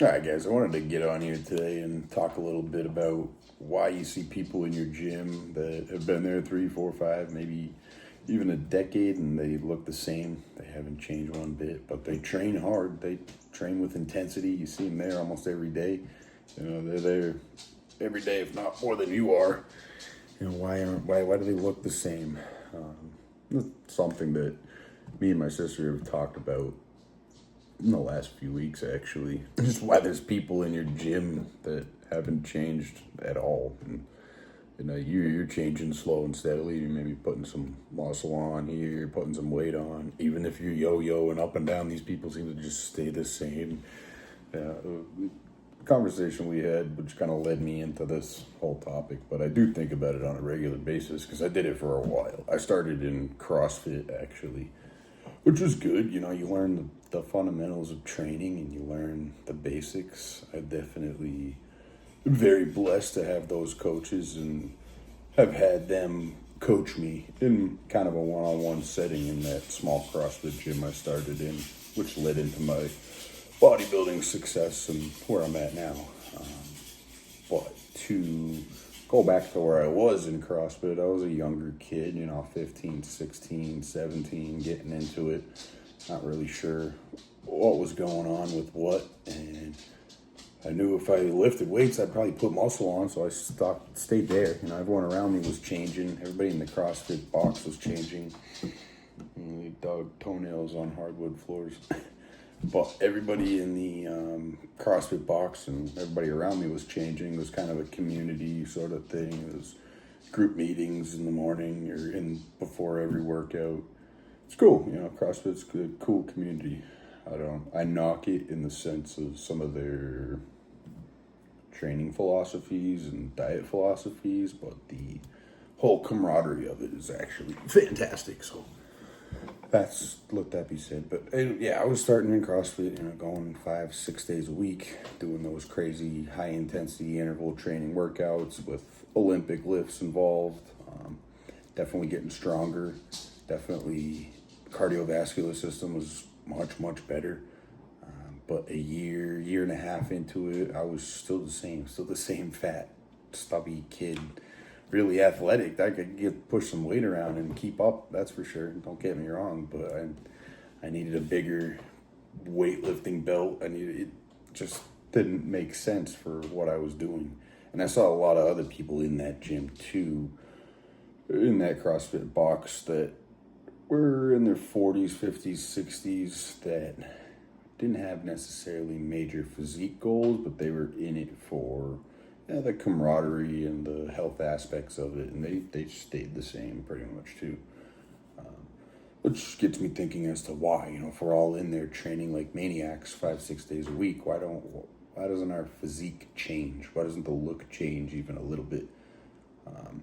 All right, guys, I wanted to get on here today and talk a little bit about why you see people in your gym that have been there 3, 4, 5, maybe even a decade, and they look the same. They haven't changed one bit, but they train hard. They train with intensity. You see them there almost every day. You know, they're there every day, if not more than you are. You know, why do they look the same? It's something that me and my sister have talked about in the last few weeks, actually. Just why there's people in your gym that haven't changed at all. And you know, you're changing slow and steadily. You're maybe putting some muscle on here, putting some weight on. Even if you're yo-yoing up and down, these people seem to just stay the same. Conversation we had, which kind of led me into this whole topic, but I do think about it on a regular basis because I did it for a while. I started in CrossFit, actually, which was good. You know, you learn the fundamentals of training and you learn the basics. I definitely am very blessed to have those coaches and have had them coach me in kind of a one-on-one setting in that small CrossFit gym I started in, which led into my bodybuilding success and where I'm at now. But to go back to where I was in CrossFit, I was a younger kid, you know, 15, 16, 17, getting into it. Not really sure what was going on with what. And I knew if I lifted weights, I'd probably put muscle on. So I stayed there. You know, everyone around me was changing. Everybody in the CrossFit box was changing. We dug toenails on hardwood floors. But everybody in the CrossFit box and everybody around me was changing. It was kind of a community sort of thing. It was group meetings in the morning or before every workout. It's cool, you know. CrossFit's a cool community. I knock it in the sense of some of their training philosophies and diet philosophies, but the whole camaraderie of it is actually fantastic. So let that be said. But yeah, I was starting in CrossFit, you know, going 5-6 days a week, doing those crazy high intensity interval training workouts with Olympic lifts involved. Definitely getting stronger. Definitely cardiovascular system was much better. But a year and a half into it, I was still the same fat, stubby kid. Really athletic. I could push some weight around and keep up, that's for sure. Don't get me wrong, but I needed a bigger weightlifting belt. It just didn't make sense for what I was doing. And I saw a lot of other people in that gym too, in that CrossFit box, that were in their 40s, 50s, 60s, that didn't have necessarily major physique goals, but they were in it for the camaraderie and the health aspects of it, and they stayed the same pretty much too. Which gets me thinking as to why, you know, if we're all in there training like maniacs 5-6 days a week, why doesn't our physique change? Why doesn't the look change even a little bit?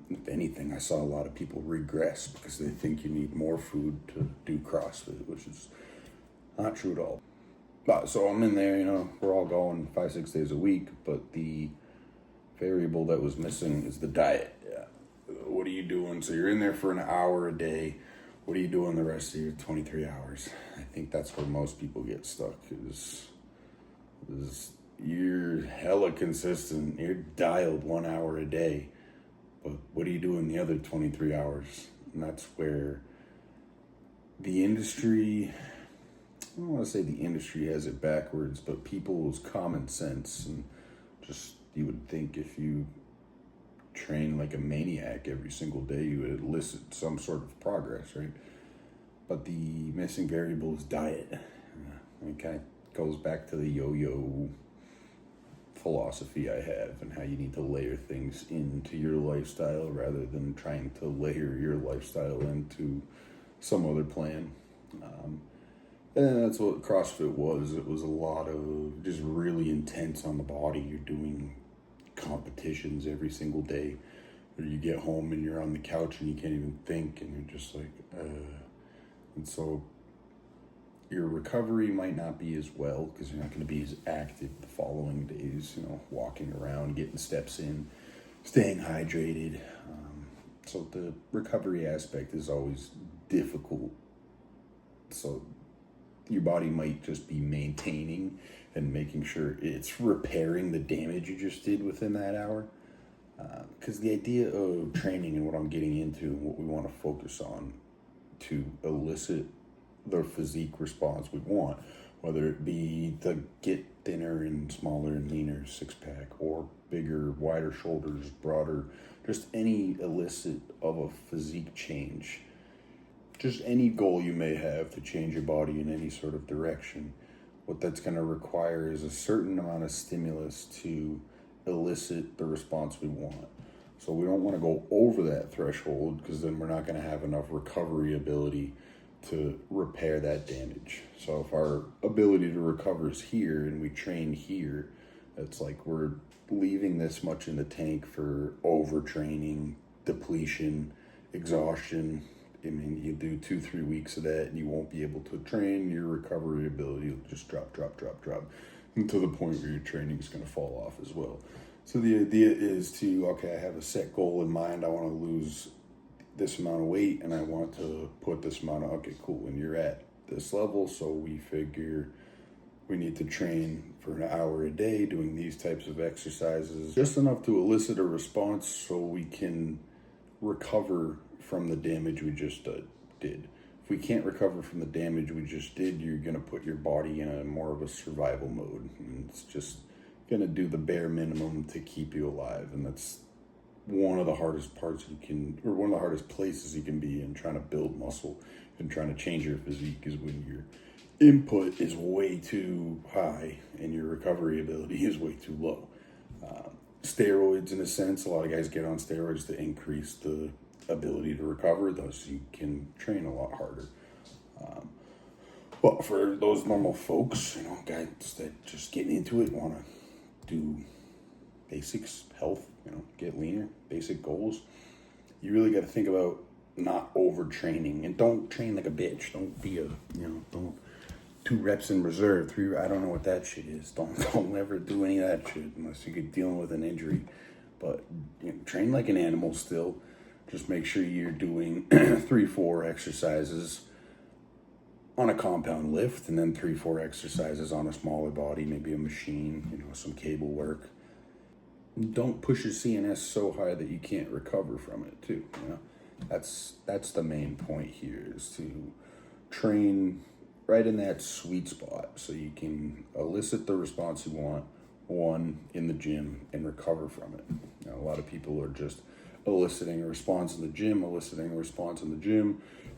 If anything, I saw a lot of people regress because they think you need more food to do CrossFit, which is not true at all. So I'm in there, you know, we're all going 5-6 days a week, but the variable that was missing is the diet. Yeah. What are you doing? So you're in there for an hour a day. What are you doing the rest of your 23 hours? I think that's where most people get stuck, is you're hella consistent. You're dialed 1 hour a day. But what are you doing the other 23 hours? And that's where the industry, I don't want to say the industry has it backwards, but people's common sense and just, you would think if you train like a maniac every single day, you would elicit some sort of progress, right? But the missing variable is diet. It kind of goes back to the yo-yo philosophy I have and how you need to layer things into your lifestyle rather than trying to layer your lifestyle into some other plan. And that's what CrossFit was. It was a lot of just really intense on the body. You're doing competitions every single day. Or you get home and you're on the couch and you can't even think and you're just like, And so your recovery might not be as well because you're not going to be as active the following days, you know, walking around, getting steps in, staying hydrated. So the recovery aspect is always difficult. So your body might just be maintaining and making sure it's repairing the damage you just did within that hour. Because the idea of training and what I'm getting into and what we want to focus on to elicit the physique response we want, whether it be to get thinner and smaller and leaner, six-pack, or bigger, wider shoulders, broader, just any elicit of a physique change, just any goal you may have to change your body in any sort of direction, what that's going to require is a certain amount of stimulus to elicit the response we want. So we don't want to go over that threshold, because then we're not going to have enough recovery ability to repair that damage. So if our ability to recover is here and we train here, it's like we're leaving this much in the tank for overtraining, depletion, exhaustion. I mean, you do 2-3 weeks of that and you won't be able to train. Your recovery ability will just drop to the point where your training is going to fall off as well. So the idea is to, okay, I have a set goal in mind. I want to lose this amount of weight and I want to put this amount of, okay, cool. And you're at this level. So we figure we need to train for an hour a day doing these types of exercises, just enough to elicit a response so we can recover from the damage we just did. If we can't recover from the damage we just did, you're going to put your body in a more of a survival mode. And it's just going to do the bare minimum to keep you alive. And that's one of the hardest parts one of the hardest places you can be in trying to build muscle and trying to change your physique, is when your input is way too high and your recovery ability is way too low. Steroids, in a sense, a lot of guys get on steroids to increase the ability to recover, thus you can train a lot harder. But for those normal folks, guys that just getting into it, want to do basics, health, get leaner, basic goals, you really got to think about not overtraining, and don't train like a bitch. Don't be don't 2 reps in reserve, 3. I don't know what that shit is. Don't ever do any of that shit unless you're dealing with an injury. But train like an animal still. Just make sure you're doing 3-4 exercises on a compound lift, and then 3-4 exercises on a smaller body, maybe a machine, some cable work. Don't push your CNS so high that you can't recover from it too. That's the main point here, is to train right in that sweet spot so you can elicit the response you want, one, in the gym, and recover from it. A lot of people are just eliciting a response in the gym,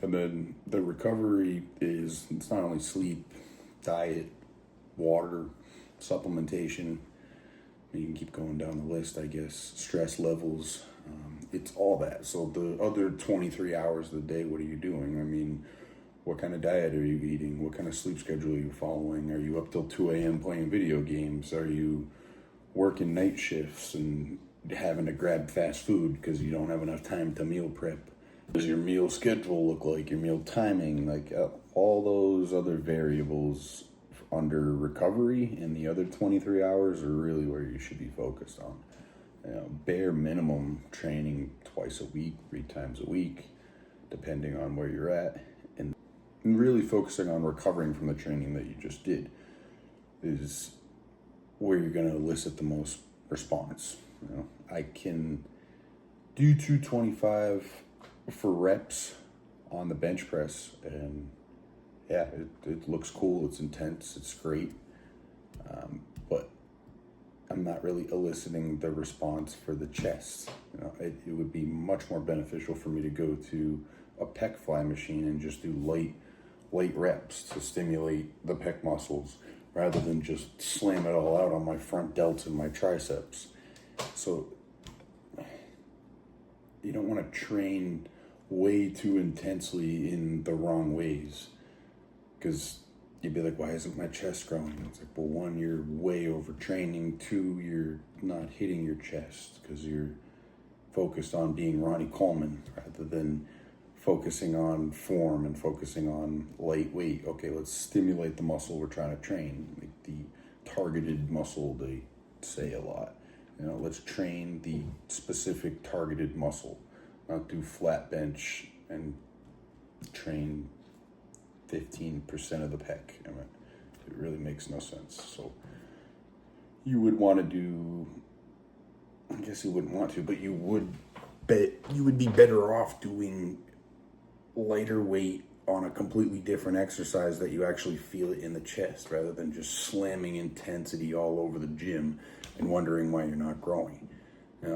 and then the recovery is, it's not only sleep, diet, water, supplementation. You can keep going down the list, I guess. Stress levels, it's all that. So the other 23 hours of the day, what are you doing? I mean, what kind of diet are you eating? What kind of sleep schedule are you following? Are you up till 2 a.m. playing video games? Are you working night shifts and having to grab fast food because you don't have enough time to meal prep? Does your meal schedule look like? Your meal timing? Like all those other variables under recovery in the other 23 hours are really where you should be focused on. Bare minimum training twice a week, 3 times a week, depending on where you're at, and really focusing on recovering from the training that you just did is where you're going to elicit the most response. I can do 225 for reps on the bench press, and yeah, it looks cool, it's intense, it's great, but I'm not really eliciting the response for the chest. It would be much more beneficial for me to go to a pec fly machine and just do light reps to stimulate the pec muscles, rather than just slam it all out on my front delts and my triceps. So you don't want to train way too intensely in the wrong ways, because you'd be like, why isn't my chest growing? It's like, well, 1, you're way overtraining. 2, you're not hitting your chest because you're focused on being Ronnie Coleman rather than focusing on form and focusing on lightweight. Okay, let's stimulate the muscle we're trying to train, like the targeted muscle they say a lot. Let's train the specific targeted muscle, not do flat bench and train 15% of the pec. It really makes no sense. So you would want to do, I guess you wouldn't want to, but you would bet you would be better off doing lighter weight on a completely different exercise that you actually feel it in the chest rather than just slamming intensity all over the gym and wondering why you're not growing.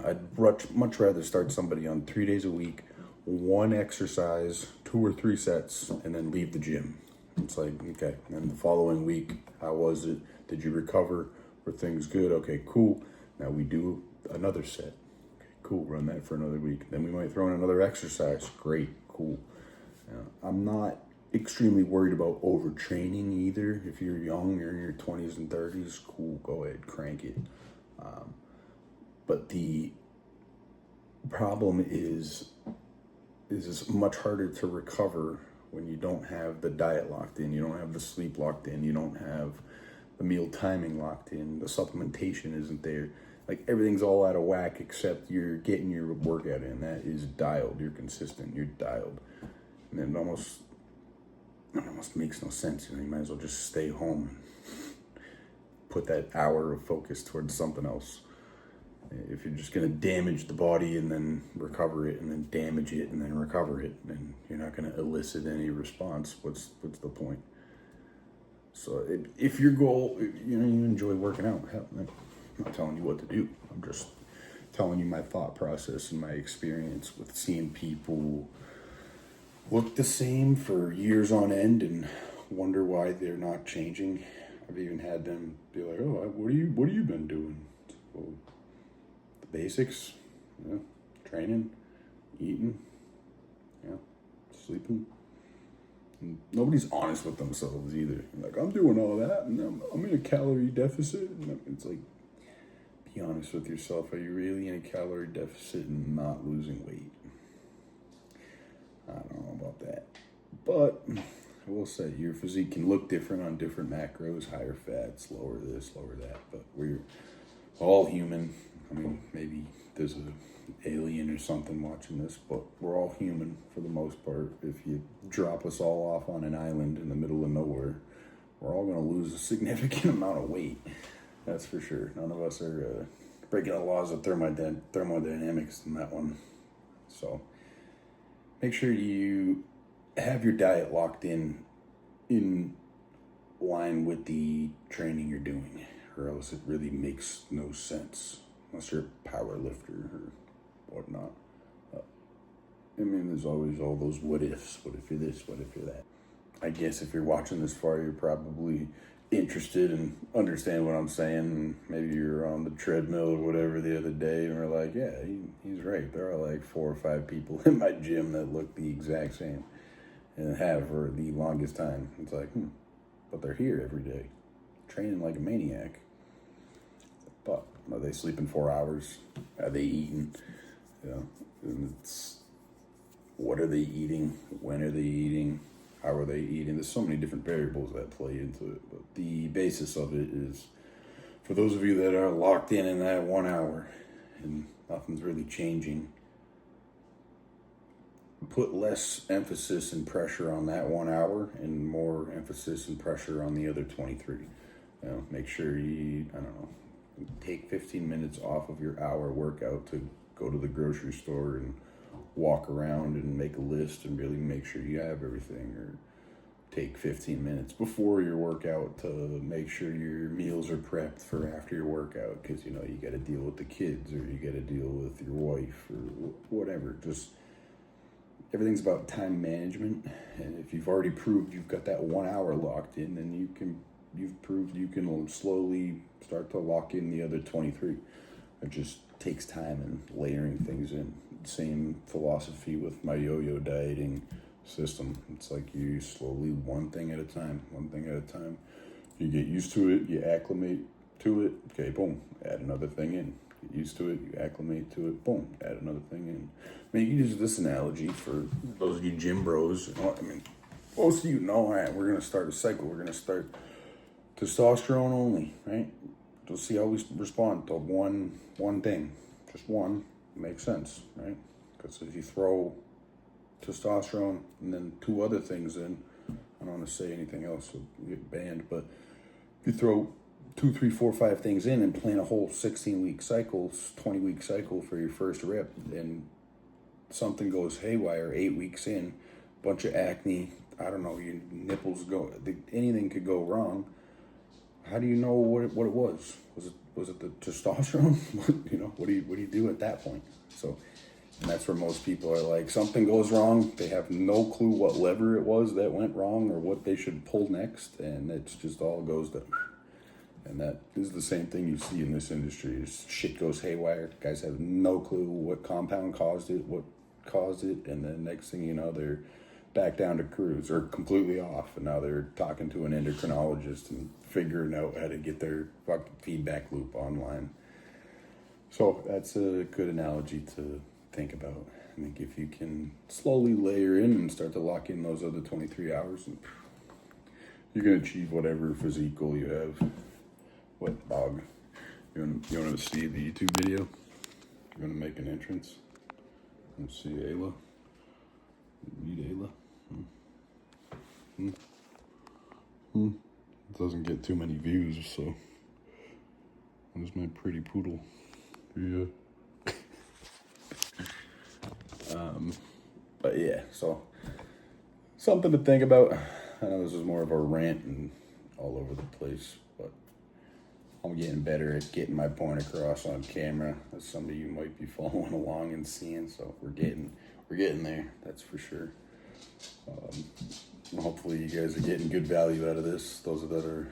I'd much rather start somebody on 3 days a week, one exercise, 2 or 3 sets, and then leave the gym. It's like, okay, and the following week, how was it? Did you recover? Were things good? Okay, cool. Now we do another set. Okay, cool. Run that for another week. Then we might throw in another exercise. Great, cool. I'm not extremely worried about overtraining either. If you're young, you're in your 20s and 30s, cool, go ahead, crank it. But the problem is it's much harder to recover when you don't have the diet locked in, you don't have the sleep locked in, you don't have the meal timing locked in, the supplementation isn't there. Like everything's all out of whack except you're getting your workout in. That is dialed. You're consistent. You're dialed. And it almost makes no sense. You might as well just stay home and put that hour of focus towards something else. If you're just going to damage the body and then recover it and then damage it and then recover it, then you're not going to elicit any response. What's the point? So if your goal, you enjoy working out, hell, I'm not telling you what to do. I'm just telling you my thought process and my experience with seeing people look the same for years on end and wonder why they're not changing. I've even had them be like, "Oh, what have you been doing?" Well, the basics, training, eating, sleeping. And nobody's honest with themselves either. Like, I'm doing all that, and I'm in a calorie deficit. And it's like, be honest with yourself. Are you really in a calorie deficit and not losing weight? I don't know about that. But I will say your physique can look different on different macros, higher fats, lower this, lower that. But we're all human. I mean, maybe there's an alien or something watching this, but we're all human for the most part. If you drop us all off on an island in the middle of nowhere, we're all going to lose a significant amount of weight. That's for sure. None of us are breaking the laws of thermodynamics in that one. So make sure you have your diet locked in line with the training you're doing, or else it really makes no sense unless you're a power lifter or whatnot. I mean, there's always all those what ifs. What if you're this? What if you're that? I guess if you're watching this far, you're probably interested and understand what I'm saying. Maybe you're on the treadmill or whatever the other day and we're like, yeah, he's right. There are like 4 or 5 people in my gym that look the exact same and have for the longest time. It's like, but they're here every day, training like a maniac. But are they sleeping 4 hours? Are they eating? And it's, what are they eating? When are they eating? How are they eating? There's so many different variables that play into it. But the basis of it is, for those of you that are locked in that 1 hour and nothing's really changing, put less emphasis and pressure on that 1 hour and more emphasis and pressure on the other 23. Make sure you, take 15 minutes off of your hour workout to go to the grocery store and walk around and make a list and really make sure you have everything, or take 15 minutes before your workout to make sure your meals are prepped for after your workout, because you got to deal with the kids or you got to deal with your wife or whatever. Just everything's about time management, and if you've already proved you've got that 1 hour locked in, then you've proved you can slowly start to lock in the other 23. It just takes time and layering things in. Same philosophy with my yo-yo dieting system. It's like you slowly, one thing at a time. You get used to it, you acclimate to it, okay, boom, add another thing in. Get used to it, you acclimate to it, boom, add another thing in. I mean, you can use this analogy for those of you gym bros. Most of you know, all right, we're going to start a cycle. We're going to start testosterone only, right? We'll see how we respond to one thing. Just one makes sense, right? Because if you throw testosterone and then 2 other things in, I don't want to say anything else, so we get banned, but if you throw 2, 3, 4, 5 things in and plan a whole 16-week cycle, 20-week cycle for your first rep, and something goes haywire 8 weeks in, bunch of acne, I don't know, your nipples go, anything could go wrong. How do you know what it was? Was it the testosterone? What do you do at that point? So, and that's where most people are like, something goes wrong, they have no clue what lever it was that went wrong or what they should pull next, and it's just all goes to. And that is the same thing you see in this industry. Is shit goes haywire. Guys have no clue what compound caused it, and then next thing you know, they're back down to cruise or completely off, and now they're talking to an endocrinologist and figuring out how to get their fucking feedback loop online. So that's a good analogy to think about. I think if you can slowly layer in and start to lock in those other 23 hours, and you're gonna achieve whatever physique goal you have. What dog? You want to see the YouTube video? You're gonna make an entrance. Let's see Ayla. Meet Ayla. It doesn't get too many views, so there's my pretty poodle. Yeah. But yeah, so something to think about. I know this is more of a rant and all over the place, but I'm getting better at getting my point across on camera, as some of you might be following along and seeing. So we're getting there. That's for sure. Hopefully you guys are getting good value out of this. Those that are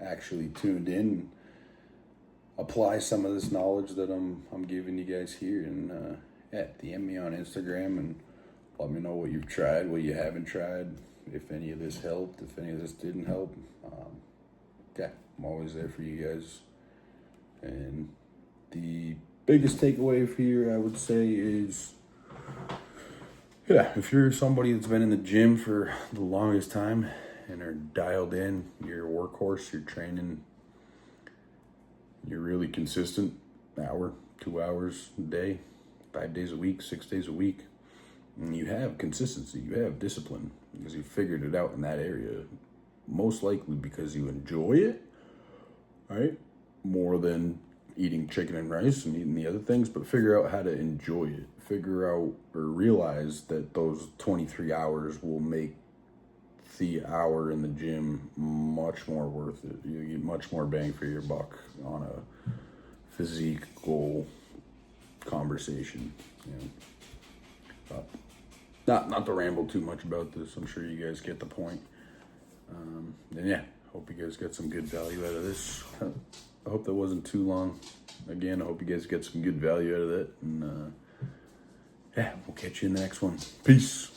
actually tuned in, apply some of this knowledge that I'm giving you guys here, and DM me on Instagram and let me know what you've tried, what you haven't tried, if any of this helped, if any of this didn't help. Yeah, I'm always there for you guys. And the biggest takeaway here, I would say, is, yeah, if you're somebody that's been in the gym for the longest time and are dialed in, you're a workhorse, you're training, you're really consistent, hour, 2 hours a day, 5 days a week, 6 days a week, and you have consistency, you have discipline, because you figured it out in that area, most likely because you enjoy it, right? More than eating chicken and rice and eating the other things, but figure out how to enjoy it. Figure out or realize that those 23 hours will make the hour in the gym much more worth it. You get much more bang for your buck on a physique goal conversation. But not to ramble too much about this. I'm sure you guys get the point. And yeah, hope you guys got some good value out of this. I hope that wasn't too long. Again, I hope you guys get some good value out of that. And yeah, we'll catch you in the next one. Peace.